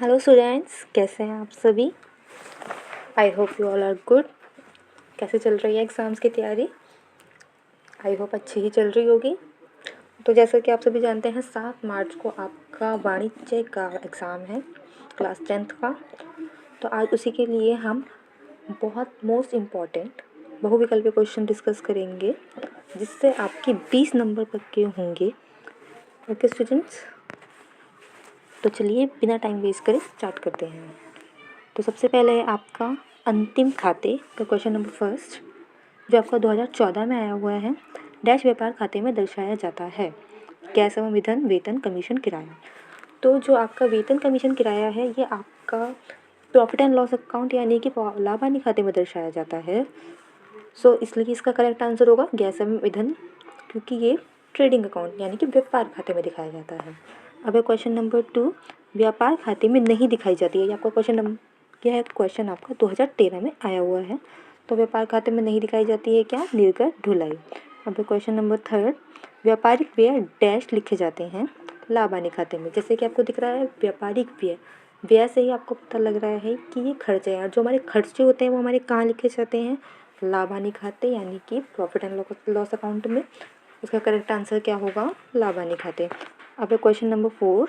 Hello students, कैसे हैं आप सभी। I hope you all are good. कैसे चल रही है एग्ज़ाम्स की तैयारी। आई होप अच्छी ही चल रही होगी। तो जैसा कि आप सभी जानते हैं 7 मार्च को आपका वाणिज्य का एग्ज़ाम है, क्लास 10th का। तो आज उसी के लिए हम बहुत मोस्ट इम्पॉर्टेंट बहुविकल्पीय क्वेश्चन डिस्कस करेंगे, जिससे आपके 20 नंबर तक के होंगे। ओके स्टूडेंट्स, तो चलिए बिना टाइम वेस्ट करे स्टार्ट करते हैं। तो सबसे पहले है आपका अंतिम खाते का क्वेश्चन नंबर फर्स्ट, जो आपका 2014 में आया हुआ है। डैश व्यापार खाते में दर्शाया जाता है। गैस एवं ईंधन, वेतन, कमीशन, किराया। तो जो आपका वेतन, कमीशन, किराया है, ये आपका प्रॉफिट एंड लॉस अकाउंट यानी कि लाभ हानि खाते में दर्शाया जाता है। सो इसलिए इसका करेक्ट आंसर होगा गैस एवं ईंधन, क्योंकि ये ट्रेडिंग अकाउंट यानी कि व्यापार खाते में दिखाया जाता है। अब है क्वेश्चन नंबर 2, व्यापार खाते में नहीं दिखाई जाती है। ये आपका क्वेश्चन आपका 2013 में आया हुआ है। तो व्यापार खाते में नहीं दिखाई जाती है क्या, निर्गत ढुलाई। अब है क्वेश्चन नंबर 3, व्यापारिक व्यय डैश लिखे जाते हैं लाभ हानि खाते में। जैसे कि आपको दिख रहा है व्यापारिक व्यय, व्यय से ही आपको पता लग रहा है कि ये खर्च है, और जो हमारे खर्चे होते हैं वो हमारे कहाँ लिखे जाते हैं, लाभ हानि खाते यानी कि प्रॉफिट एंड लॉस अकाउंट में। इसका करेक्ट आंसर क्या होगा, लाभ हानि खाते। अब है क्वेश्चन नंबर 4,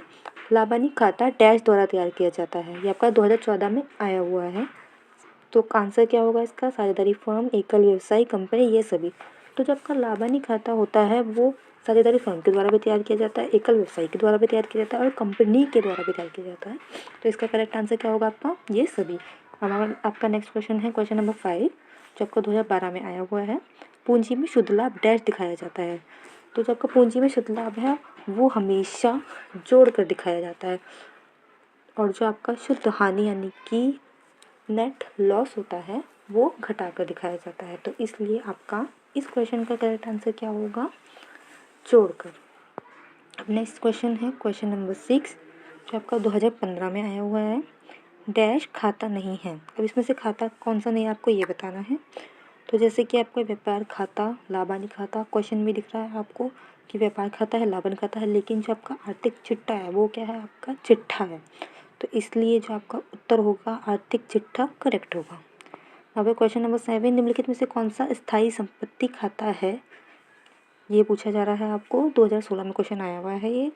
लाभ हानि खाता डैश द्वारा तैयार किया जाता है। ये आपका 2014 में आया हुआ है। तो आंसर क्या होगा इसका, साझेदारी फर्म, एकल व्यवसायी कंपनी, ये सभी। तो जो आपका लाभ हानि खाता होता है वो साझेदारी फर्म के द्वारा भी तैयार किया जाता है, एकल व्यवसायी के द्वारा भी तैयार किया जाता है, और कंपनी के द्वारा भी तैयार किया जाता है। तो इसका करेक्ट आंसर क्या होगा आपका, ये सभी। हमारा आपका नेक्स्ट क्वेश्चन है क्वेश्चन नंबर 5, जो आपका 2012 में आया हुआ है। पूंजी में शुद्ध लाभ डैश दिखाया जाता है। तो जो आपका पूंजी में शुद्ध लाभ है वो हमेशा जोड़ कर दिखाया जाता है, और जो आपका शुद्ध हानि यानी कि नेट लॉस होता है वो घटा कर दिखाया जाता है। तो इसलिए आपका इस क्वेश्चन का करेक्ट आंसर क्या होगा, जोड़कर। अब नेक्स्ट क्वेश्चन है क्वेश्चन नंबर 6, जो आपका 2015 में आया हुआ है। डैश खाता नहीं है। अब इसमें से खाता कौन सा नहीं है आपको ये बताना है। तो जैसे कि आपका व्यापार खाता, लाभ हानि खाता, क्वेश्चन में दिख रहा है आपको कि व्यापार खाता है, लाभ हानि खाता है, लेकिन जो आपका आर्थिक चिट्ठा है वो क्या है, आपका चिट्ठा है। तो इसलिए जो आपका उत्तर होगा आर्थिक चिट्ठा करेक्ट होगा। अब है क्वेश्चन नंबर 7, निम्नलिखित में से कौन सा स्थायी संपत्ति खाता है, ये पूछा जा रहा है आपको। 2016 में क्वेश्चन आया हुआ है ये।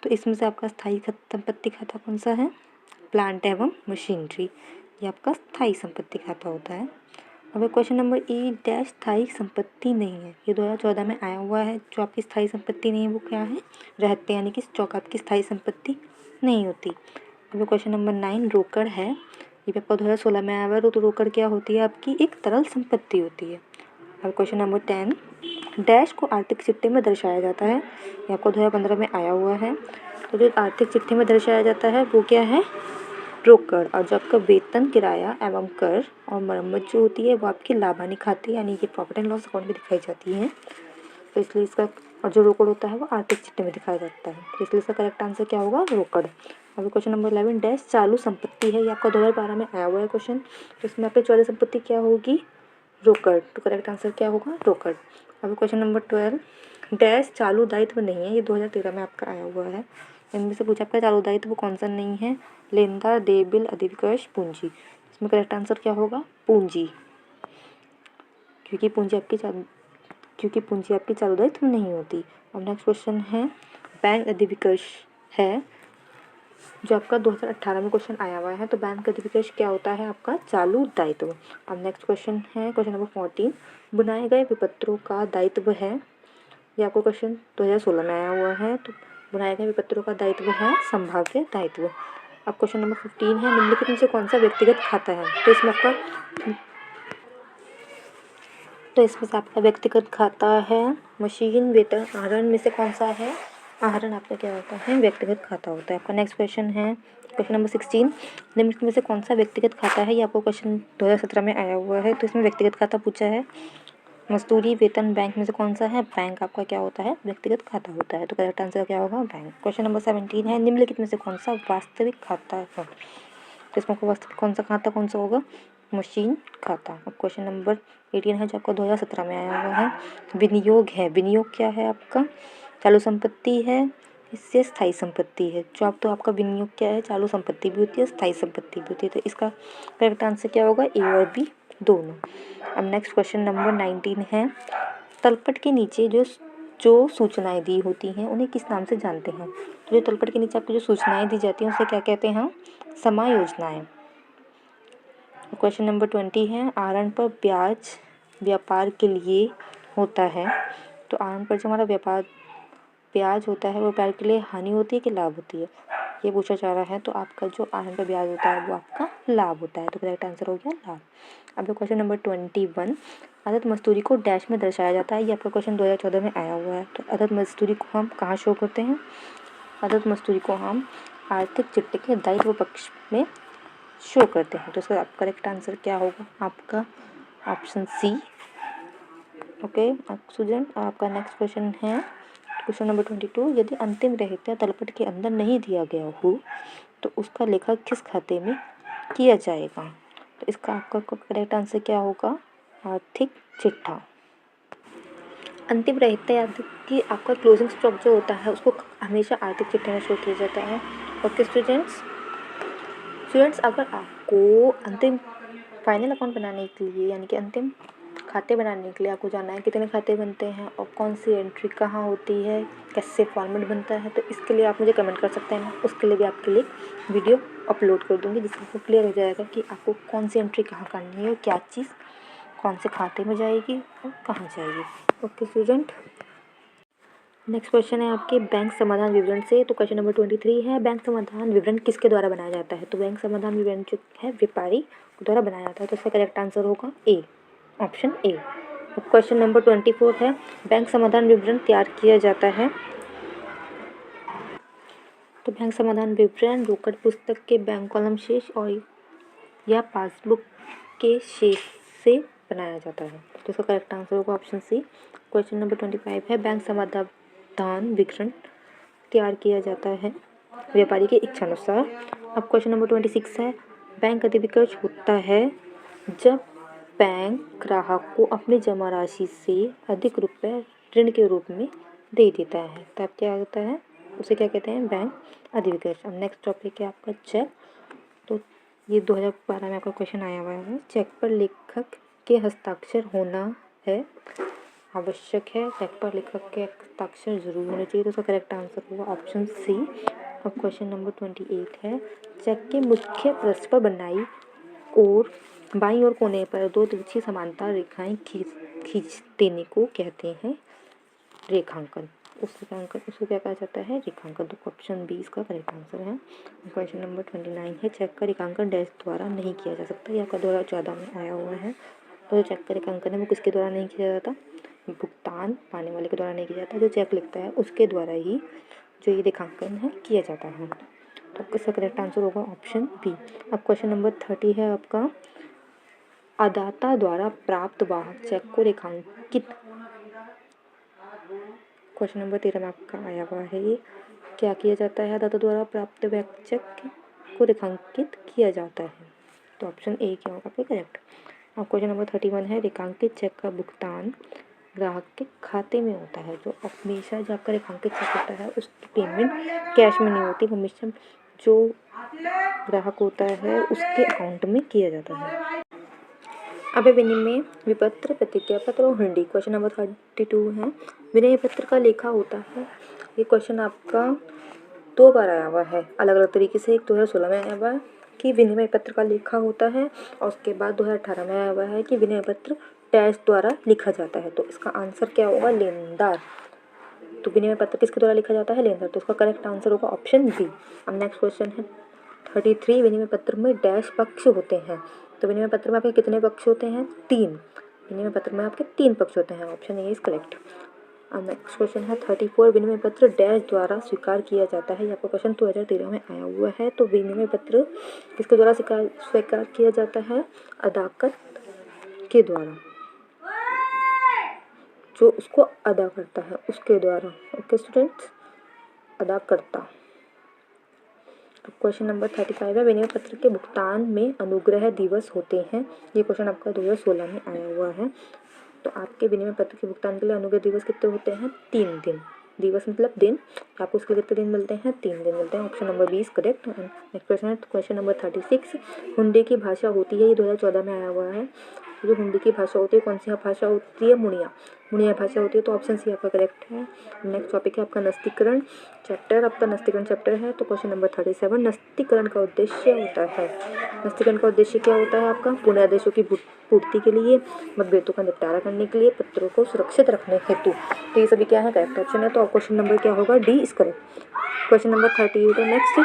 तो इसमें से आपका स्थायी संपत्ति खाता कौन सा है, प्लांट एवं मशीनरी, ये आपका स्थायी संपत्ति खाता होता है। अब क्वेश्चन नंबर 8, डैश स्थायी संपत्ति नहीं है। ये 2014 में आया हुआ है। जो आपकी स्थायी संपत्ति नहीं है वो क्या है, रहते, यानी कि स्टॉक आपकी स्थायी संपत्ति नहीं होती। अब क्वेश्चन नंबर 9, रोकड़ है। ये भी आपका 2016 में आया हुआ है। तो रोकड़ क्या होती है, आपकी एक तरल संपत्ति होती है। अब क्वेश्चन नंबर 10, डैश को आर्थिक चिट्ठे में दर्शाया जाता है। ये आपको 2015 में आया हुआ है। तो जो आर्थिक चिट्ठे में दर्शाया जाता है वो क्या है, रोकड़। और जो आपका वेतन, किराया एवं कर और मरम्मत जो होती है वो आपकी लाभ हानि खाते यानी कि प्रॉफिट एंड लॉस अकाउंट में दिखाई जाती है। तो इसलिए इसका, और जो रोकड़ होता है वो आर्थिक चिट्ठे में दिखाया जाता है। तो इसलिए इसका करेक्ट आंसर क्या होगा, रोकड़। अब क्वेश्चन नंबर 11, डैश चालू संपत्ति है। ये आपका 2012 में आया हुआ है क्वेश्चन। तो इसमें आपकी चालू संपत्ति क्या होगी, रोकड़। तो करेक्ट आंसर क्या होगा, रोकड़। अब क्वेश्चन नंबर 12, डैश चालू दायित्व नहीं है। ये 2013 में आपका आया हुआ है। इनमें से पूछा आपका चालू दायित्व कौन सा नहीं है, लेनदार, देय बिल, अधिविकर्ष, पूंजी। इसमें करेक्ट आंसर क्या होगा, पूंजी, क्योंकि पूंजी आपकी चालू दायित्व नहीं होती। अब नेक्स्ट क्वेश्चन है बैंक अधिविकर्ष है, जो आपका 2018 में क्वेश्चन आया हुआ है। तो बैंक अधिविकर्ष क्या होता है, आपका चालू दायित्व। अब नेक्स्ट क्वेश्चन है क्वेश्चन नंबर 14, बुनाए गए विपत्रों का दायित्व है। ये आपको क्वेश्चन 2016 में आया हुआ है। तो बुनाए गए विपत्रों का दायित्व है संभाव्य दायित्व। अब क्वेश्चन नंबर 15 है, निम्नलिखित में से कौन सा व्यक्तिगत खाता है। तो इसमें से आपका व्यक्तिगत खाता है मशीन, वेतन, आहरण में से कौन सा है, आहरण आपका क्या होता है, व्यक्तिगत खाता होता है। आपका नेक्स्ट क्वेश्चन है क्वेश्चन नंबर 16, निम्नलिखित में से कौन सा व्यक्तिगत खाता है। ये आपको क्वेश्चन 2017 में आया हुआ है। तो इसमें व्यक्तिगत खाता पूछा है। मजदूरी, वेतन, बैंक में से कौन सा है, बैंक आपका क्या होता है, व्यक्तिगत खाता होता है। तो करेक्ट आंसर क्या होगा, बैंक। क्वेश्चन नंबर 17 है, निम्नलिखित में से कौन सा वास्तविक खाता है। तो इसमें वास्तविक कौन सा खाता कौन सा होगा, मशीन खाता। अब क्वेश्चन नंबर 18 है, जो आपको 2017 में आया हुआ है। विनियोग है, विनियोग क्या है आपका, चालू संपत्ति है इससे स्थायी संपत्ति है। जो आप तो आपका विनियोग क्या है, चालू संपत्ति भी होती है, स्थायी संपत्ति भी होती है। तो इसका करेक्ट आंसर क्या होगा, ए और बी दोनों। अब नेक्स्ट क्वेश्चन नंबर 19 है, तलपट के नीचे जो सूचनाएं दी होती हैं उन्हें किस नाम से जानते हैं। तो जो तलपट के नीचे आपको जो सूचनाएं दी जाती हैं उसे क्या कहते हैं, समायोजनाएं। क्वेश्चन नंबर 20 है, आहरण पर ब्याज व्यापार के लिए होता है। तो आहरण पर जो हमारा ब्याज होता है वो व्यापार के लिए हानि होती है कि लाभ होती है, ये पूछा जा रहा है। तो आपका जो आहरण पर ब्याज होता है वो आपका लाभ होता है। तो करेक्ट आंसर हो गया लाभ। अब क्वेश्चन नंबर 21, अदद मजदूरी को डैश में दर्शाया जाता है। ये आपका क्वेश्चन 2014 में आया हुआ है। तो अदद मजदूरी को हम कहाँ शो करते हैं, अदद मजदूरी को हम आर्थिक चिट्ठे के दायित्व पक्ष में शो करते हैं। तो इसका करेक्ट आंसर क्या होगा, आपका ऑप्शन सी। ओके स्टूडेंट, आपका नेक्स्ट क्वेश्चन है क्वेश्चन नंबर 22, यदि अंतिम रहत्या तलपट के अंदर नहीं दिया गया हो तो उसका लेखा किस खाते में किया जाएगा। तो इसका आपका करेक्ट आंसर क्या होगा, आर्थिक चिट्ठा। अंतिम रहत्या याद कि आपका क्लोजिंग स्टॉक जो होता है उसको हमेशा आर्थिक चिट्ठे में शो किया जाता है। ओके स्टूडेंट्स, अगर आपको अंतिम फाइनल अकाउंट बनाने के लिए यानी कि अंतिम खाते बनाने के लिए आपको जानना है कितने खाते बनते हैं और कौन सी एंट्री कहाँ होती है, कैसे फॉर्मेट बनता है, तो इसके लिए आप मुझे कमेंट कर सकते हैं। उसके लिए भी आपके लिए वीडियो अपलोड कर दूँगी जिससे आपको क्लियर हो जाएगा कि आपको कौन सी एंट्री कहाँ करनी है और क्या चीज़ कौन से खाते में जाएगी और कहाँ जाएगी। ओके स्टूडेंट, नेक्स्ट क्वेश्चन है आपके बैंक समाधान विवरण से। तो क्वेश्चन नंबर 23 है, बैंक समाधान विवरण किसके द्वारा बनाया जाता है। तो बैंक समाधान विवरण जो है व्यापारी द्वारा बनाया जाता है। तो इसका करेक्ट आंसर होगा ए, ऑप्शन ए। क्वेश्चन नंबर 24 है, बैंक समाधान विवरण तैयार किया जाता है। तो बैंक समाधान विवरण रोकड़ पुस्तक के बैंक कॉलम शेष और या पासबुक के शेष से बनाया जाता है। तो इसका करेक्ट आंसर होगा ऑप्शन सी। क्वेश्चन नंबर 25 है, बैंक समाधान विवरण तैयार किया जाता है व्यापारी की इच्छा अनुसार। अब क्वेश्चन नंबर 26 है, बैंक अधिविक्रय होता है जब बैंक ग्राहक को अपनी जमा राशि से अधिक रुपए ऋण के रूप में दे देता है। तब क्या होता है, उसे क्या कहते हैं, बैंक अधिविक्रय। अब नेक्स्ट टॉपिक है आपका चेक। तो ये 2012 में आपका क्वेश्चन आया हुआ है, चेक पर लेखक के हस्ताक्षर होना है आवश्यक है। चेक पर लेखक के हस्ताक्षर जरूर होने चाहिए। तो उसका करेक्ट आंसर होगा ऑप्शन सी। अब क्वेश्चन नंबर 28 है, चेक के मुख्य पृष्ठ पर बनाई और बाईं ओर कोने पर दो तिरछी समांतर रेखाएं खींच देने को कहते हैं रेखांकन। उसको क्या कहा जाता है, रेखांकन। तो ऑप्शन बी इसका करेक्ट आंसर है। क्वेश्चन नंबर 29 है, चेक का रेखांकन डैश द्वारा नहीं किया जा सकता। यह आपका 2014 में आया हुआ है। तो जो चेक का रेखांकन है वो किसके द्वारा नहीं किया जाता, भुगतान पाने वाले के द्वारा नहीं किया जाता। जो चेक लिखता है उसके द्वारा ही जो ये रेखांकन है किया जाता है। तो इसका करेक्ट आंसर होगा ऑप्शन बी। अब क्वेश्चन नंबर 30 है आपका, अदाता द्वारा प्राप्त वाहक चेक को रेखांकित। क्वेश्चन नंबर 13 में आपका आया हुआ है, ये क्या किया जाता है, अदाता द्वारा प्राप्त वाहक चेक को रेखांकित किया जाता है। तो ऑप्शन ए क्या होगा आपका करेक्ट। अब क्वेश्चन नंबर 31 है, रेखांकित चेक का भुगतान ग्राहक के खाते में होता है। जो हमेशा जो आपका रेखांकित चेक होता है उसकी पेमेंट कैश में नहीं होती, हमेशा जो ग्राहक होता है उसके अकाउंट में किया जाता है। अब विनिमय विपत्र, प्रतिज्ञा पत्र और हुंडी। क्वेश्चन नंबर 32 है, विनिमय पत्र का लेखा होता है। ये क्वेश्चन आपका 2 बार आया हुआ है अलग अलग तरीके से। एक 2016 में आया हुआ है कि विनिमय पत्र का लेखा होता है और उसके बाद 2018 में आया हुआ है कि विनिमय पत्र डैश द्वारा लिखा जाता है। तो इसका आंसर क्या होगा, लेनदार। तो विनिमय पत्र किसके द्वारा लिखा जाता है, लेनदार। तो इसका करेक्ट आंसर होगा ऑप्शन बी। अब नेक्स्ट क्वेश्चन है 33, विनिमय पत्र में डैश पक्ष होते हैं। तो विनिमय पत्र में आपके कितने पक्ष होते हैं, 3। विनिमय पत्र में आपके 3 पक्ष होते हैं, ऑप्शन ए इज करेक्ट। अब नेक्स्ट क्वेश्चन है 34, विनिमय पत्र डैश द्वारा स्वीकार किया जाता है। ये आपका क्वेश्चन 2013 में आया हुआ है। तो विनिमय पत्र किसके द्वारा स्वीकार किया जाता है, अदाकत के द्वारा, जो उसको अदा करता है उसके द्वारा। ओके स्टूडेंट्स, अदा करता। अब क्वेश्चन नंबर 35 है, विनिमय पत्र के भुगतान में अनुग्रह दिवस होते हैं। ये क्वेश्चन आपका 2016 में आया हुआ है। तो आपके विनिमय पत्र के भुगतान के लिए अनुग्रह दिवस कितने होते हैं, 3 दिन। दिवस मतलब दिन। आपको इसके कितने दिन मिलते हैं? 3 दिन मिलते हैं। Option number 20 correct. Next question है क्वेश्चन नंबर 36। हुंडी की भाषा होती है, ये 2014 में आया हुआ है। जो हुंडी की भाषा होती है, कौन सी भाषा होती है? मुड़िया भाषा होती है, तो ऑप्शन सी आपका करेक्ट है। नेक्स्ट टॉपिक है आपका नस्तीकरण चैप्टर। आपका नस्तीकरण चैप्टर है, तो क्वेश्चन नंबर 37। नस्तीकरण का उद्देश्य होता है, नस्तीकरण का उद्देश्य क्या होता है आपका? पुनर्देशों की पूर्ति के लिए, मतभेदों का निपटारा करने के लिए, पत्रों को सुरक्षित रखने हेतु। तो ये सभी क्या है? करेक्ट ऑप्शन है। तो क्वेश्चन नंबर क्या होगा? D is correct. Question number 38 है नेक्स्ट।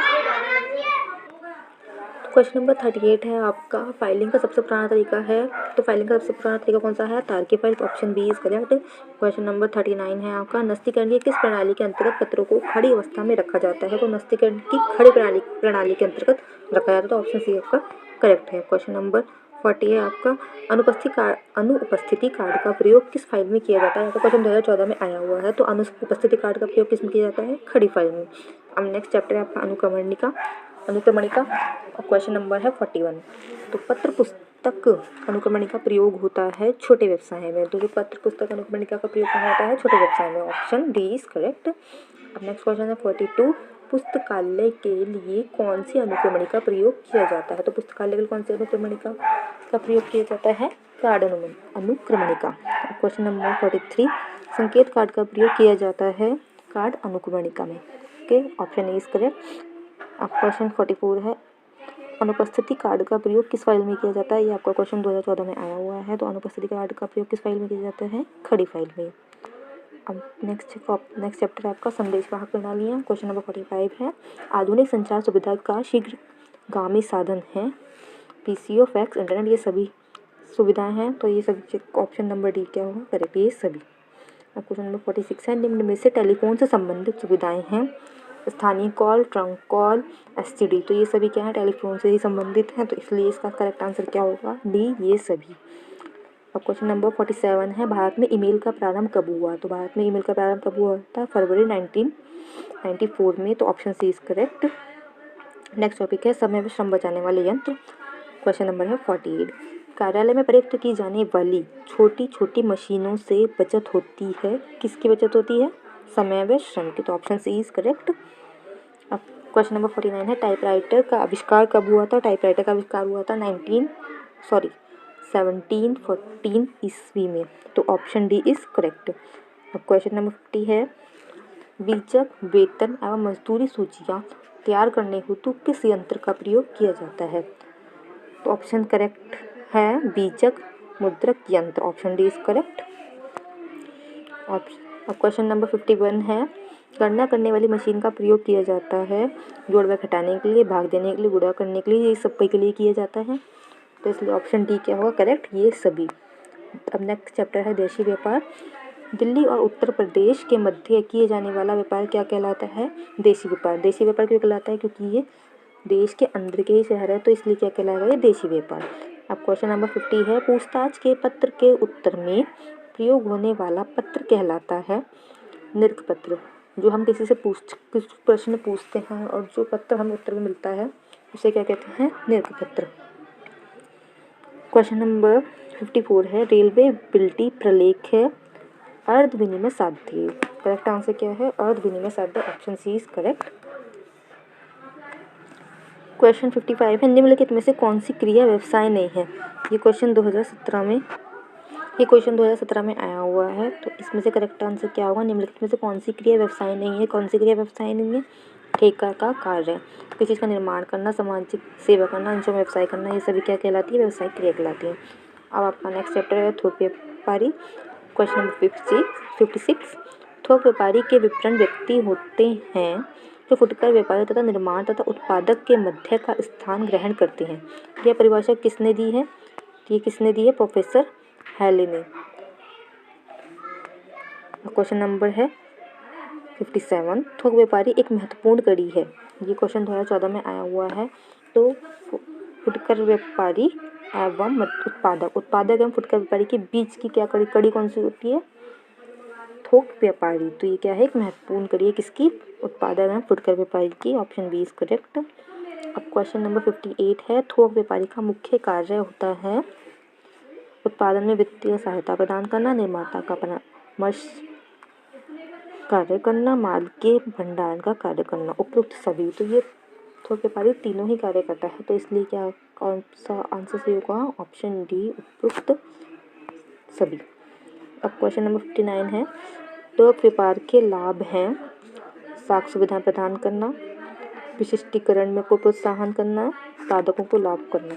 क्वेश्चन नंबर 38 है आपका फाइलिंग का सबसे पुराना तरीका है, तो फाइलिंग का सबसे पुराना तरीका कौन सा है? तार की file. Option B is correct. Question number 39 है आपका नस्तीकरण की किस प्रणाली के अंतर्गत पत्रों को खड़ी अवस्था में रखा जाता है? तो नस्तीकरण की खड़ी प्रणाली के अंतर्गत रखा जाता है, तो ऑप्शन सी आपका करेक्ट है। क्वेश्चन नंबर 40 है आपका अनुपस्थिति कार्ड का प्रयोग किस फाइल में किया जाता है? आपका क्वेश्चन 2014 में आया हुआ है, तो अनुपस्थिति कार्ड का प्रयोग किस में किया जाता है? खड़ी फाइल में। अब नेक्स्ट चैप्टर है आपका अनुक्रमणिका। और क्वेश्चन नंबर है 41। तो पत्र पुस्तक अनुक्रमणिका प्रयोग होता है छोटे व्यवसाय में, तो पत्र पुस्तक अनुक्रमणिका का प्रयोग कहाँ होता है? छोटे व्यवसाय में। Option D is correct. अब नेक्स्ट क्वेश्चन है 42। पुस्तकालय के लिए कौन सी अनुक्रमणिका प्रयोग किया जाता है? तो पुस्तकालय के लिए कौन सी अनुक्रमणिका का प्रयोग किया जाता है? कार्ड अनुक्रमणिका। Question number 43। संकेत कार्ड का प्रयोग किया जाता है कार्ड अनुक्रमणिका में। Okay, option A is correct. अब क्वेश्चन 44 है अनुपस्थिति कार्ड का प्रयोग किस फाइल में किया जाता है? ये आपका क्वेश्चन 2014 में आया हुआ है, तो अनुपस्थिति कार्ड का प्रयोग किस फाइल में किया जाता है? खड़ी फाइल में। अब नेक्स्ट चैप्टर है आपका संदेशवाहक प्रणालियाँ। क्वेश्चन नंबर 45 है आधुनिक संचार सुविधा का शीघ्रगामी साधन है पीसीओ, फैक्स, इंटरनेट, ये सभी सुविधाएं हैं, तो ये सभी ऑप्शन नंबर डी क्या होगा? करेक्ट, ये सभी। अब क्वेश्चन नंबर 46 है निम्न में से टेलीफोन से संबंधित सुविधाएं हैं स्थानीय कॉल, ट्रंक कॉल, एसटीडी, तो ये सभी क्या है? टेलीफोन से ही संबंधित हैं, तो इसलिए इसका करेक्ट आंसर क्या होगा? डी, ये सभी। अब क्वेश्चन नंबर 47 है भारत में ईमेल का प्रारंभ कब हुआ? तो भारत में ईमेल का प्रारंभ कब हुआ था? फरवरी 1994 में, तो option C is correct. Next topic है समय व श्रम बचाने वाले यंत्र। क्वेश्चन नंबर है 48। कार्यालय में प्रयुक्त की जाने वाली छोटी छोटी मशीनों से बचत होती है, किसकी बचत होती है? समय व श्रम की, तो ऑप्शन सी इज करेक्ट। अब क्वेश्चन नंबर 49 है टाइपराइटर का आविष्कार कब हुआ था? टाइपराइटर का आविष्कार हुआ था 1714 ईस्वी में, तो ऑप्शन डी इज करेक्ट। अब क्वेश्चन नंबर 50 है बीजक, वेतन एवं मजदूरी सूचियाँ तैयार करने हेतु किस यंत्र का प्रयोग किया जाता है? तो ऑप्शन करेक्ट है बीजक मुद्रक यंत्र। Option D is correct. अब क्वेश्चन नंबर 51 है गणना करने वाली मशीन का प्रयोग किया जाता है जोड़ व घटाने के लिए, भाग देने के लिए, गुणा करने के लिए, ये सब के लिए किया जाता है, तो इसलिए ऑप्शन डी क्या होगा? करेक्ट, ये सभी। अब नेक्स्ट चैप्टर है देशी व्यापार। दिल्ली और उत्तर प्रदेश के मध्य किए जाने वाला व्यापार क्या कहलाता है? देशी व्यापार। देशी व्यापार क्यों कहलाता है? क्योंकि ये देश के अंदर के ही शहर है, तो इसलिए क्या कहलाएगा? ये देशी व्यापार। अब क्वेश्चन नंबर 50 है पूछताछ के पत्र के उत्तर में प्रयोग होने वाला पत्र कहलाता है निर्क पत्र। जो हम किसी से कुछ प्रश्न पूछते हैं और जो पत्र हमें उत्तर में मिलता है उसे क्या कहते हैं? निर्क पत्र। क्वेश्चन नंबर 54 है रेलवे बिल्टी प्रलेख है अर्ध विनिमय साध्य। करेक्ट आंसर क्या है? अर्ध विनिमय साध्य। Option C is correct. Question 55 है निम्नलिखित में से कौन सी क्रिया व्यवसाय नहीं है? ये क्वेश्चन 2017 में आया हुआ है, तो इसमें से करेक्ट आंसर क्या होगा? निम्नलिखित में से कौन सी क्रिया व्यवसाय नहीं है? कौन सी क्रिया व्यवसाय नहीं है? ठेका का कार्य, किसी चीज़ का निर्माण करना, सामाजिक सेवा करना, अंशों में व्यवसाय करना, ये सभी क्या कहलाती है? व्यवसायिक क्रिया कहलाती है। अब आपका नेक्स्ट चैप्टर है थोक व्यापारी। Question number 56। थोक व्यापारी के विपणन व्यक्ति होते हैं जो फुटकर व्यापारी तथा निर्माण तथा उत्पादक के मध्य का स्थान ग्रहण करते हैं। यह परिभाषा किसने दी है? ये किसने दी है? प्रोफेसर हैले ने। क्वेश्चन नंबर है 57। थोक व्यापारी एक महत्वपूर्ण कड़ी है। ये क्वेश्चन 2014 में आया हुआ है, तो फुटकर व्यापारी एवं उत्पादक एवं फुटकर व्यापारी के बीच की क्या कड़ी कौन सी होती है? थोक व्यापारी। तो ये क्या है? एक महत्वपूर्ण कड़ी है किसकी? उत्पादक एवं फुटकर व्यापारी की। Option B is correct. अब क्वेश्चन नंबर 58 है थोक व्यापारी का मुख्य कार्य होता है उत्पादन में वित्तीय सहायता प्रदान करना, निर्माता का परामर्श कार्य करना, माल के भंडारण का कार्य करना, उपयुक्त सभी। तो ये थोक व्यापारी तीनों ही कार्य करता है, तो इसलिए क्या कौन सा आंसर सही होगा? ऑप्शन डी, उपयुक्त सभी। अब क्वेश्चन नंबर 59 है, थोक व्यापार के लाभ हैं साख सुविधाएं प्रदान करना, विशिष्टीकरण में को प्रोत्साहन करना, उत्पादकों को लाभ करना।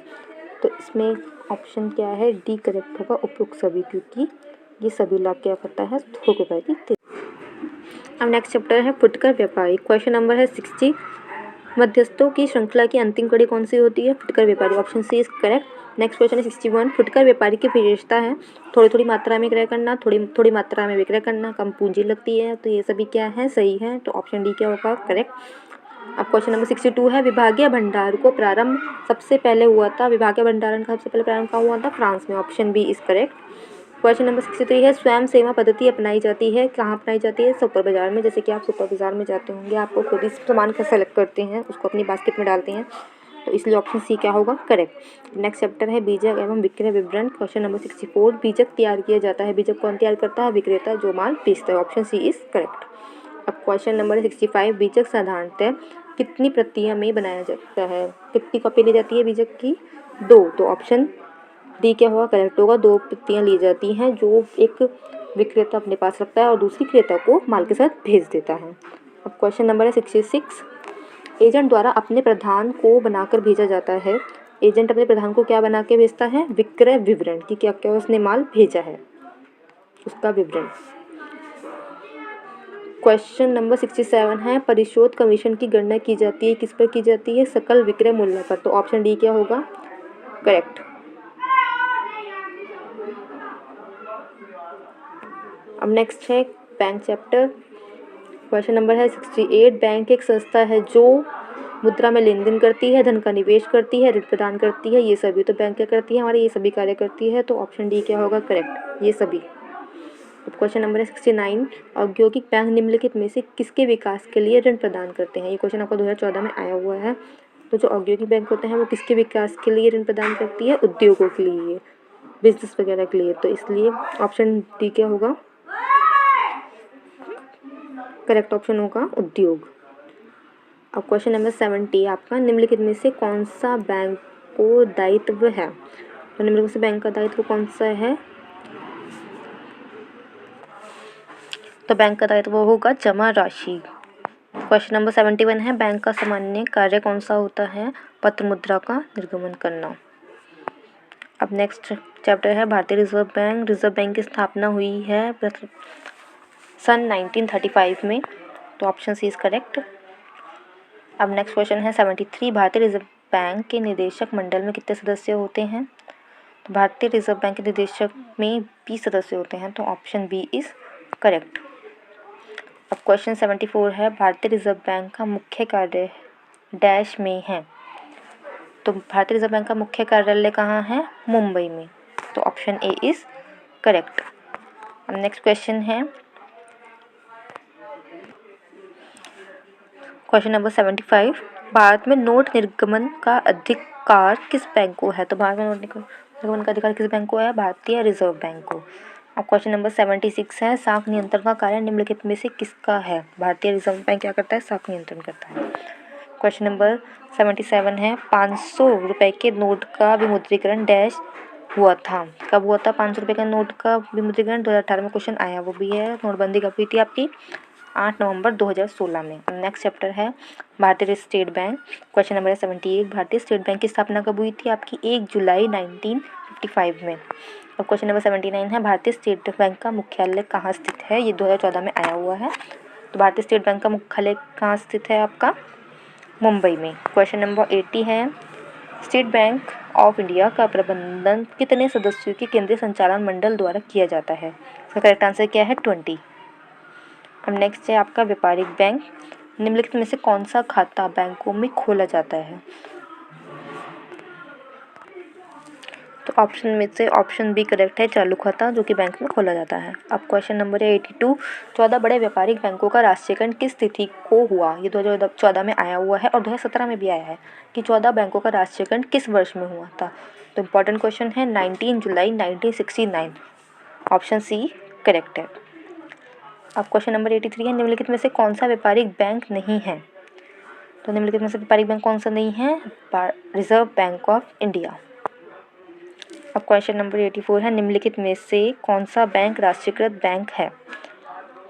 तो इसमें ऑप्शन क्या है? डी करेक्ट होगा, उपयुक्त सभी, क्योंकि ये सभी लाभ क्या करता है? थोक व्यापारी। अब नेक्स्ट चैप्टर है फुटकर व्यापारी। क्वेश्चन नंबर है 60, मध्यस्थों की श्रृंखला की अंतिम कड़ी कौन सी होती है? फुटकर व्यापारी। Option C is correct. Next question है 61, फुटकर व्यापारी की विशेषता है थोड़ी थोड़ी मात्रा में क्रय करना, थोड़ी थोड़ी मात्रा में विक्रय करना, कम पूंजी लगती है। तो ये सभी क्या है? सही है। तो ऑप्शन डी क्या होगा? करेक्ट। अब क्वेश्चन नंबर 62 है, विभागीय भंडार को प्रारंभ सबसे पहले हुआ था, विभागीय भंडारण का सबसे पहले प्रारंभ कहाँ हुआ था? फ्रांस में। Option B is correct. Question number 63 है, स्वयं सेवा पद्धति अपनाई जाती है, कहाँ अपनाई जाती है? सुपर बाजार में। जैसे कि आप सुपर बाजार में जाते होंगे, आपको खुद ही सामान का सेलेक्ट करते हैं, उसको अपनी बास्केट में डालते हैं, तो इसलिए ऑप्शन सी क्या होगा? करेक्ट। नेक्स्ट चैप्टर है बीजक एवं विक्रय विवरण। क्वेश्चन नंबर 64, बीजक तैयार किया जाता है, बीजक कौन तैयार करता है? विक्रेता, जो माल बेचता है। Option C is correct. अब क्वेश्चन नंबर 65, बीजक साधारणतः कितनी प्रतियां में बनाया जाता है? कितनी कॉपी ली जाती है बीजक की? 2। तो ऑप्शन डी क्या होगा? करेक्ट होगा। 2 प्रतियां ली जाती हैं, जो एक विक्रेता अपने पास रखता है और दूसरी क्रेता को माल के साथ भेज देता है। अब क्वेश्चन नंबर है 66, एजेंट द्वारा अपने प्रधान को बनाकर भेजा जाता है। एजेंट अपने प्रधान को क्या बना के भेजता है? विक्रय विवरण, कि क्या क्या उसने माल भेजा है, उसका विवरण। क्वेश्चन नंबर 67 है, परिशोध कमीशन की गणना की जाती है, किस पर की जाती है? सकल विक्रय मूल्य पर। तो ऑप्शन डी क्या होगा? करेक्ट। अब नेक्स्ट है बैंक चैप्टर। क्वेश्चन नंबर है 68, बैंक एक संस्था है जो मुद्रा में लेन देन करती है, धन का निवेश करती है, ऋण प्रदान करती है। ये सभी तो बैंक क्या करती है? हमारे ये सभी कार्य करती है। तो ऑप्शन डी क्या होगा? करेक्ट, ये सभी। क्वेश्चन नंबर है 69, औद्योगिक बैंक निम्नलिखित में से किसके विकास के लिए ऋण प्रदान करते हैं? ये क्वेश्चन आपको 2014 में आया हुआ है। तो जो औद्योगिक बैंक होते हैं वो किसके विकास के लिए ऋण प्रदान करती है? उद्योगों के लिए, बिजनेस वगैरह के लिए। तो इसलिए ऑप्शन डी क्या होगा? करेक्ट ऑप्शन होगा उद्योग। अब क्वेश्चन नंबर 70 आपका, निम्नलिखित में से कौन सा बैंक को दायित्व है? तो निम्नलिखित से बैंक का दायित्व कौन सा है? तो बैंक का दायित्व होगा जमा राशि। क्वेश्चन नंबर 71 है, बैंक का सामान्य कार्य कौन सा होता है? पत्र मुद्रा का निर्गमन करना। अब नेक्स्ट चैप्टर है भारतीय रिजर्व बैंक। रिजर्व बैंक की स्थापना हुई है सन 1935 में। तो ऑप्शन सी इज करेक्ट। अब नेक्स्ट क्वेश्चन है 73, भारतीय रिजर्व बैंक के निदेशक मंडल में कितने सदस्य होते हैं? तो भारतीय रिजर्व बैंक के निदेशक में 20 सदस्य होते हैं। तो ऑप्शन बी इज करेक्ट। अब क्वेश्चन 74 है, भारतीय रिजर्व बैंक का मुख्य कार्य डैश में है। तो भारतीय रिजर्व बैंक का मुख्य कार्यालय कहाँ है? मुंबई में। तो ऑप्शन ए इज करेक्ट। अब नेक्स्ट क्वेश्चन है क्वेश्चन नंबर 75, भारत में नोट निर्गमन का अधिकार किस बैंक को है? तो भारत में नोट निर्गमन का अधिकार किस बैंक को है? भारतीय रिजर्व बैंक को। अब क्वेश्चन नंबर 76 है, साख नियंत्रण का कार्य निम्नलिखित में से किसका है? भारतीय रिजर्व बैंक क्या करता है? साख नियंत्रण करता है। क्वेश्चन नंबर 77 है, 500 रुपये के नोट का विमुद्रीकरण डैश हुआ था। कब हुआ था 500 रुपये का नोट का विमुद्रीकरण? 2018 में क्वेश्चन आया, वो भी है। नोटबंदी कब हुई थी आपकी? 8 नवंबर 2016 में। नेक्स्ट चैप्टर है भारतीय स्टेट बैंक। क्वेश्चन नंबर 78, भारतीय स्टेट बैंक की स्थापना कब हुई थी आपकी? 1 जुलाई 1955 में। और क्वेश्चन नंबर 79 है, भारतीय स्टेट बैंक का मुख्यालय कहाँ स्थित है? ये 2014 में आया हुआ है। तो भारतीय स्टेट बैंक का मुख्यालय कहाँ स्थित है आपका? मुंबई में। क्वेश्चन नंबर 80 है, स्टेट बैंक ऑफ इंडिया का प्रबंधन कितने सदस्यों के केंद्रीय संचालन मंडल द्वारा किया जाता है? इसका करेक्ट आंसर क्या है? 20। अब नेक्स्ट है आपका व्यापारिक बैंक। निम्नलिखित में से कौन सा खाता बैंकों में खोला जाता है? तो ऑप्शन में से ऑप्शन बी करेक्ट है, चालू खाता, जो कि बैंक में खोला जाता है। अब क्वेश्चन नंबर 82, 14 बड़े व्यापारिक बैंकों का राष्ट्रीयकरण किस तिथि को हुआ? ये 2014 में आया हुआ है और 2017 में भी आया है कि 14 बैंकों का राष्ट्रीयकरण किस वर्ष में हुआ था। तो इम्पॉर्टेंट क्वेश्चन है, 19 जुलाई 1969। ऑप्शन सी करेक्ट है। अब क्वेश्चन नंबर 83 है, निम्नलिखित में से कौन सा व्यापारिक बैंक नहीं है? तो निम्नलिखित में से व्यापारिक बैंक कौन सा नहीं है? Reserve bank of India. अब क्वेश्चन नंबर 84 है, निम्नलिखित में से कौन सा बैंक राष्ट्रीयकृत बैंक है?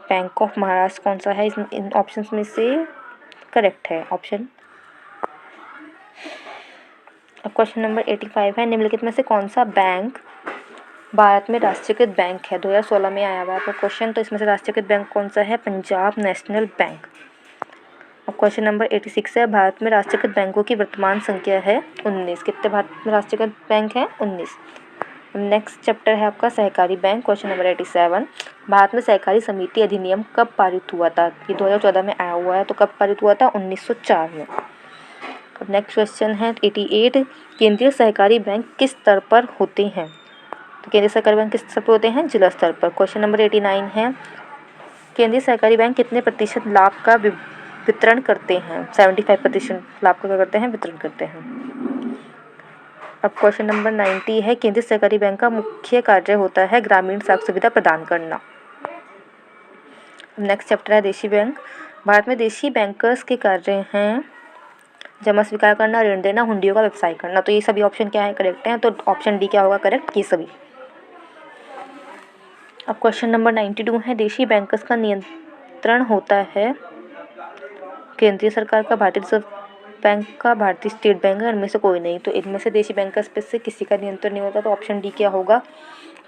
बैंक ऑफ महाराष्ट्र कौन सा है इन ऑप्शंस में से? करेक्ट है ऑप्शन। अब क्वेश्चन नंबर 85 है, निम्नलिखित में से कौन सा बैंक भारत में राष्ट्रीयकृत बैंक है? 2016 में आया हुआ है क्वेश्चन, तो इसमें से राष्ट्रीयकृत बैंक कौन सा है? Punjab national bank. अब क्वेश्चन नंबर 86 है, भारत में राष्ट्रीयकृत बैंकों की वर्तमान संख्या है 19। कितने भारत में राष्ट्रीयकृत बैंक है? 19। नेक्स्ट चैप्टर है आपका सहकारी बैंक। क्वेश्चन नंबर 87, भारत में सहकारी समिति अधिनियम कब पारित हुआ था? ये 2014 में आया हुआ है, तो कब पारित हुआ था? 1904 में। अब नेक्स्ट क्वेश्चन है 88, केंद्रीय सहकारी बैंक किस स्तर पर होते हैं? तो केंद्रीय सहकारी बैंक किस स्तर पर होते हैं? जिला स्तर पर। क्वेश्चन नंबर 89 है, केंद्रीय सहकारी बैंक कितने प्रतिशत लाभ का वितरण करते हैं? 75% लाभ का क्या करते हैं? वितरण करते हैं। अब क्वेश्चन नंबर 90 है, केंद्रीय सहकारी बैंक का मुख्य कार्य होता है ग्रामीण साख सुविधा प्रदान करना। नेक्स्ट चैप्टर है देशी बैंक। भारत में देशी बैंकर्स के कार्य हैं जमा स्वीकार करना, ऋण देना, हुंडियों का व्यवसाय करना। तो ये सभी ऑप्शन क्या है? करेक्ट हैं। तो ऑप्शन डी क्या होगा करेक्ट? ये सभी। अब क्वेश्चन नंबर 92 है, देशी बैंकर्स का नियंत्रण होता है केंद्रीय सरकार का, भारतीय रिजर्व बैंक का, भारतीय स्टेट बैंक का, इनमें से कोई नहीं। तो इनमें से देशी बैंकर्स पे से किसी का नियंत्रण नहीं होता, तो ऑप्शन डी क्या होगा?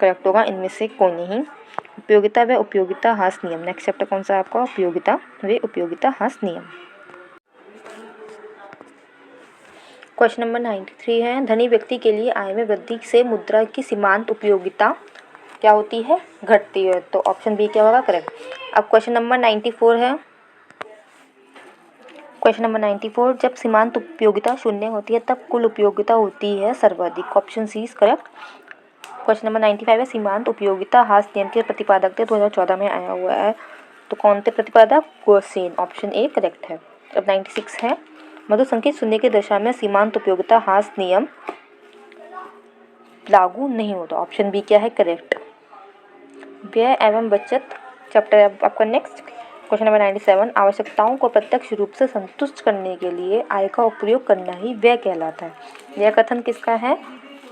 करेक्ट होगा, इनमें से कोई नहीं। उपयोगिता व उपयोगिता ह्रास नियम। नेक्स्ट चैप्टर कौन सा है आपका? उपयोगिता व उपयोगिता ह्रास नियम। क्वेश्चन नंबर 93 है, धनी व्यक्ति के लिए आय में वृद्धि से मुद्रा की सीमांत उपयोगिता क्या होती है? घटती है। तो ऑप्शन बी क्या होगा? करेक्ट। अब क्वेश्चन नंबर 94 है, क्वेश्चन नंबर 94, जब सीमांत उपयोगिता शून्य होती है तब कुल उपयोगिता होती है सर्वाधिक। Option C is correct. Question number 95 है, सीमांत उपयोगिता ह्रास नियम के प्रतिपादक थे 2014 में आया हुआ है, तो कौन थे प्रतिपादक? गोसेन। ऑप्शन ए करेक्ट है। अब 96 है, मधु संकेत शून्य की दशा में सीमांत उपयोगिता ह्रास नियम लागू नहीं होता। ऑप्शन बी क्या है? करेक्ट। व्यय एवं बचत चैप्टर आपका नेक्स्ट। क्वेश्चन नंबर 97, आवश्यकताओं को प्रत्यक्ष रूप से संतुष्ट करने के लिए आय का उपयोग करना ही व्यय कहलाता है। यह कथन किसका है?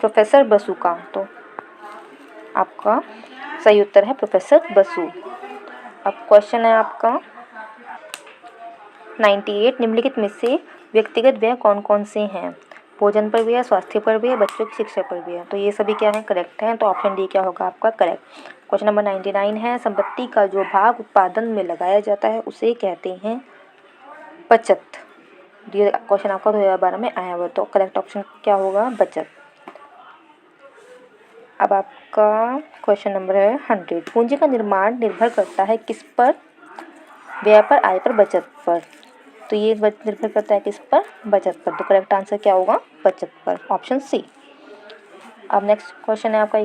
प्रोफेसर बसु का। तो आपका सही उत्तर है प्रोफेसर बसु। अब क्वेश्चन है आपका 98, निम्नलिखित में से व्यक्तिगत व्यय कौन कौन से हैं? भोजन पर व्यय, स्वास्थ्य पर व्यय, बच्चों की शिक्षा पर व्यय। तो ये सभी क्या है? करेक्ट हैं। तो ऑप्शन डी क्या होगा आपका? करेक्ट। क्वेश्चन नंबर 99 है, संपत्ति का जो भाग उत्पादन में लगाया जाता है उसे कहते हैं बचत। ये क्वेश्चन आपका 2012 में आया हुआ, तो करेक्ट ऑप्शन क्या होगा? बचत। अब आपका क्वेश्चन नंबर है 100, पूंजी का निर्माण निर्भर करता है किस पर? व्यय पर, आय पर, बचत पर। तो ये निर्भर करता है किस पर? बचत पर। तो करेक्ट आंसर क्या होगा? बचत पर। Option C. अब नेक्स्ट क्वेश्चन है आपका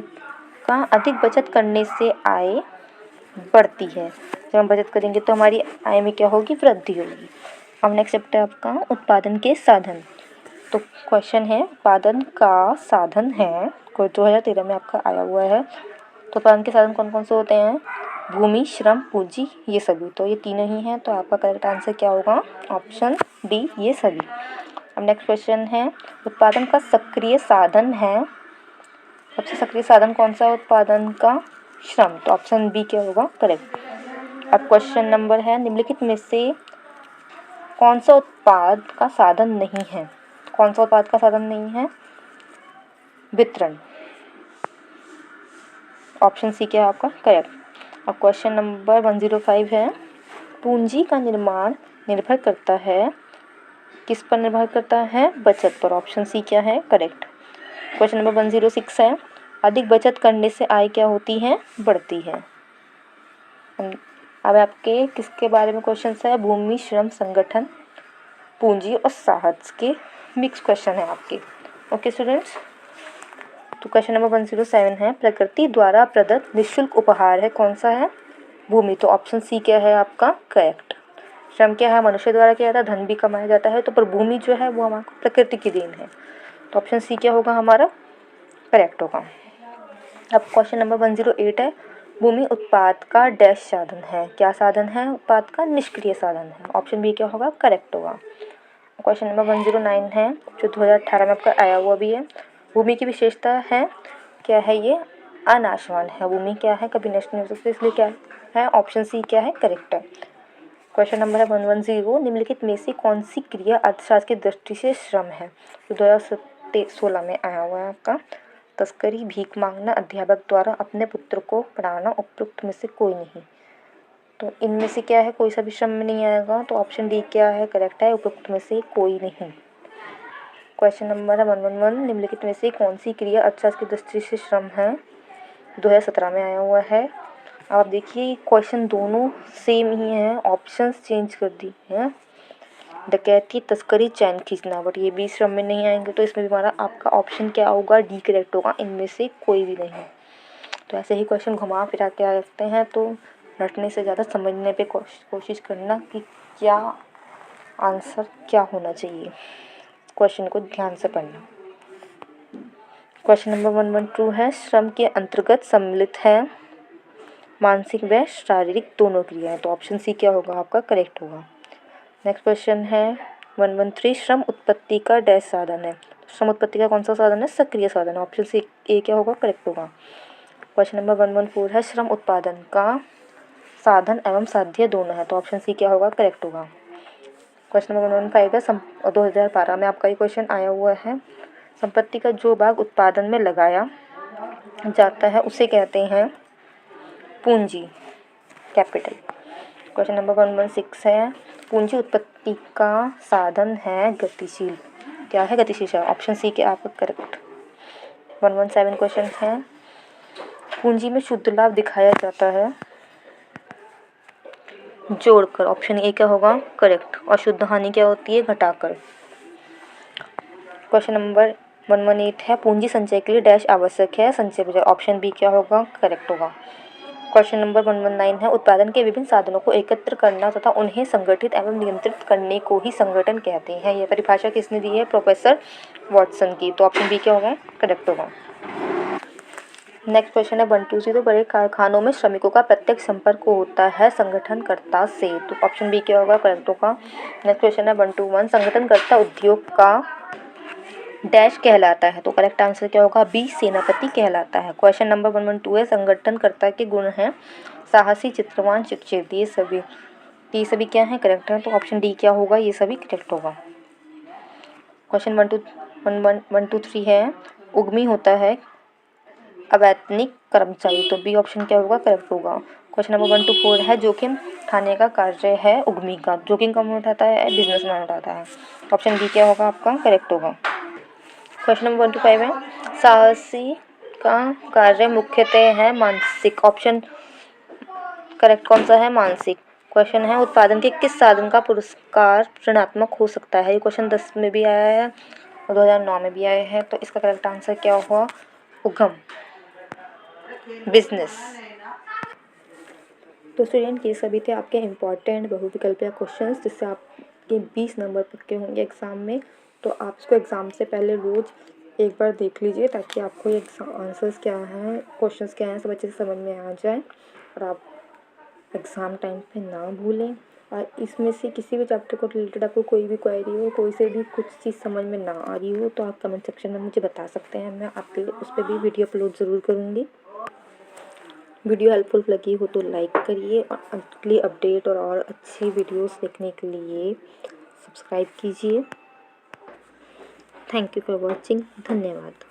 का, अधिक बचत करने से आय बढ़ती है। जब हम बचत करेंगे तो हमारी आय में क्या होगी? वृद्धि होगी। अब नेक्स्ट चैप्टर आपका उत्पादन के साधन। तो क्वेश्चन है उत्पादन का साधन है, कोई 2013 में आपका आया हुआ है। तो उत्पादन के साधन कौन कौन से होते हैं? भूमि, श्रम, पूंजी, ये सभी। तो ये तीनों ही हैं, तो आपका करेक्ट आंसर क्या होगा? ऑप्शन डी, ये सभी। अब नेक्स्ट क्वेश्चन है, उत्पादन का सक्रिय साधन है, सबसे सक्रिय साधन कौन सा है उत्पादन का? श्रम। तो ऑप्शन बी क्या होगा? करेक्ट। अब क्वेश्चन नंबर है, निम्नलिखित में से कौन सा उत्पाद का साधन नहीं है? कौन सा उत्पाद का साधन नहीं है? वितरण। ऑप्शन सी क्या है आपका? करेक्ट। अब क्वेश्चन नंबर 105 है, पूंजी का निर्माण निर्भर करता है किस पर? निर्भर करता है बचत पर। ऑप्शन सी क्या है? करेक्ट। क्वेश्चन नंबर 106 है, अधिक बचत करने से आय क्या होती है? बढ़ती है। अब आपके किसके बारे में क्वेश्चन है? भूमि, श्रम, संगठन, पूंजी और साहस के मिक्स क्वेश्चन है आपके। ओके स्टूडेंट्स, तो क्वेश्चन नंबर 107 है, प्रकृति द्वारा प्रदत्त निःशुल्क उपहार है, कौन सा है? भूमि। तो ऑप्शन सी क्या है आपका? करेक्ट। श्रम क्या है? मनुष्य द्वारा किया जाता है, धन भी कमाया जाता है। तो पर भूमि जो है वो हमारे प्रकृति की देन है। तो ऑप्शन सी क्या होगा हमारा? करेक्ट होगा। अब क्वेश्चन नंबर 108 है, भूमि उत्पाद का डैश साधन है। क्या साधन है उत्पाद का? निष्क्रिय साधन है। ऑप्शन बी क्या होगा? करेक्ट होगा। क्वेश्चन नंबर 109 है जो 2018 में आपका आया हुआ भी है। भूमि की विशेषता है, क्या है ये? अनाशवान है। भूमि क्या है? कभी नष्ट नहीं हो सकती, इसलिए क्या है? ऑप्शन सी क्या है? करेक्ट है। क्वेश्चन नंबर है 110, निम्नलिखित में से कौन सी क्रिया अर्थशास्त्र की दृष्टि से श्रम है? जो 2016 में आया हुआ है आपका। तस्करी, भीख मांगना, अध्यापक द्वारा अपने पुत्र को पढ़ाना, उपयुक्त में से कोई नहीं। तो इनमें से क्या है? कोई सा भी श्रम में नहीं आएगा, तो ऑप्शन डी क्या है? करेक्ट है, उपयुक्त में से कोई नहीं। क्वेश्चन नंबर है 111, निम्नलिखित में से कौन सी क्रिया अर्थशास्त्र की दृष्टि से श्रम है? 2017 में आया हुआ है। आप देखिए क्वेश्चन दोनों सेम ही हैं, ऑप्शंस चेंज कर दी हैं। डकैती, तस्करी, चैन खींचना, बट ये भी श्रम में नहीं आएंगे, तो इसमें भी हमारा आपका ऑप्शन क्या होगा? डी करेक्ट होगा, इनमें से कोई भी नहीं। तो ऐसे ही क्वेश्चन घुमा फिरा के आ सकते हैं, तो रटने से ज़्यादा समझने पे कोशिश करना कि क्या आंसर क्या होना चाहिए। क्वेश्चन को ध्यान से पढ़ना। क्वेश्चन नंबर 112 है, श्रम के अंतर्गत सम्मिलित है मानसिक व शारीरिक दोनों क्रियाएं। तो ऑप्शन सी क्या होगा आपका? करेक्ट होगा। नेक्स्ट क्वेश्चन है 113, श्रम उत्पत्ति का डैश साधन है। श्रम उत्पत्ति का कौन सा साधन है? सक्रिय साधन। ऑप्शन सी ए क्या होगा? करेक्ट होगा। क्वेश्चन नंबर 114 है, श्रम उत्पादन का साधन एवं साध्य दोनों है। तो ऑप्शन सी क्या होगा? करेक्ट होगा। क्वेश्चन नंबर 115 है, 2012 में आपका ये क्वेश्चन आया हुआ है। संपत्ति का जो भाग उत्पादन में लगाया जाता है उसे कहते हैं पूंजी, कैपिटल। क्वेश्चन नंबर 116 है, पूंजी उत्पत्ति का साधन है गतिशील। क्या है? गतिशील। ऑप्शन सी के आपका करेक्ट। 117 क्वेश्चन है, पूंजी में शुद्ध लाभ दिखाया जाता है जोड़कर। ऑप्शन ए क्या होगा? करेक्ट। और शुद्ध हानि क्या होती है? घटाकर। क्वेश्चन नंबर 118 है, पूंजी संचय के लिए डैश आवश्यक है? संचय बजट। ऑप्शन बी क्या होगा? करेक्ट होगा। क्वेश्चन नंबर 119 है, उत्पादन के विभिन्न साधनों को एकत्र करना तथा उन्हें संगठित एवं नियंत्रित करने को ही संगठन कहते हैं। यह परिभाषा किसने दी है? प्रोफेसर वॉटसन की। तो ऑप्शन बी क्या होगा? करेक्ट होगा। नेक्स्ट क्वेश्चन है 120, बड़े कारखानों में श्रमिकों का प्रत्यक्ष संपर्क होता है संगठनकर्ता से। तो ऑप्शन बी क्या होगा? करेक्ट होगा। नेक्स्ट क्वेश्चन है 121, संगठनकर्ता उद्योग का डैश कहलाता है। तो करेक्ट आंसर क्या होगा? बी, सेनापति कहलाता है। क्वेश्चन नंबर 112 है, संगठनकर्ता के गुण हैं साहसी, चित्रवान, शिक्षित। ये सभी क्या है? करेक्ट है। तो ऑप्शन डी क्या होगा? ये सभी करेक्ट होगा। क्वेश्चन 123 है, उद्यमी होता है अवैतनिक कर्मचारी। तो बी ऑप्शन क्या होगा? करेक्ट होगा। क्वेश्चन नंबर 124 है, जोखिम उठाने का कार्य है उद्यमी का। जोखिम कौन उठाता है? बिजनेसमैन उठाता है। ऑप्शन बी क्या होगा आपका? करेक्ट होगा। क्वेश्चन नंबर 125 है, साहसी का कार्य मुख्यतः है मानसिक। ऑप्शन करेक्ट कौन सा है? मानसिक। क्वेश्चन है, उत्पादन के किस साधन का पुरस्कार ऋणात्मक हो सकता है? ये क्वेश्चन 10 में भी आया है और 2009 में भी आया है। तो इसका करेक्ट आंसर क्या हुआ? उद्यम, बिजनेस। तो स्टूडेंट, ये सभी थे आपके इम्पॉर्टेंट बहुविकल्पीय क्वेश्चंस जिससे आपके 20 नंबर पक्के होंगे एग्ज़ाम में। तो आप इसको एग्ज़ाम से पहले रोज़ एक बार देख लीजिए ताकि आपको ये आंसर्स क्या हैं, क्वेश्चंस क्या हैं, सब अच्छे से समझ में आ जाए और आप एग्ज़ाम टाइम पे ना भूलें। और इसमें से किसी भी चैप्टर को रिलेटेड आपको कोई भी क्वेरी हो, कोई से भी कुछ चीज़ समझ में ना आ रही हो, तो आप कमेंट सेक्शन में मुझे बता सकते हैं। मैं आपके लिए उस पर भी वीडियो अपलोड ज़रूर करूँगी। वीडियो हेल्पफुल लगी हो तो लाइक करिए और अगली अपडेट और अच्छी वीडियोस देखने के लिए सब्सक्राइब कीजिए। Thank you for watching. धन्यवाद।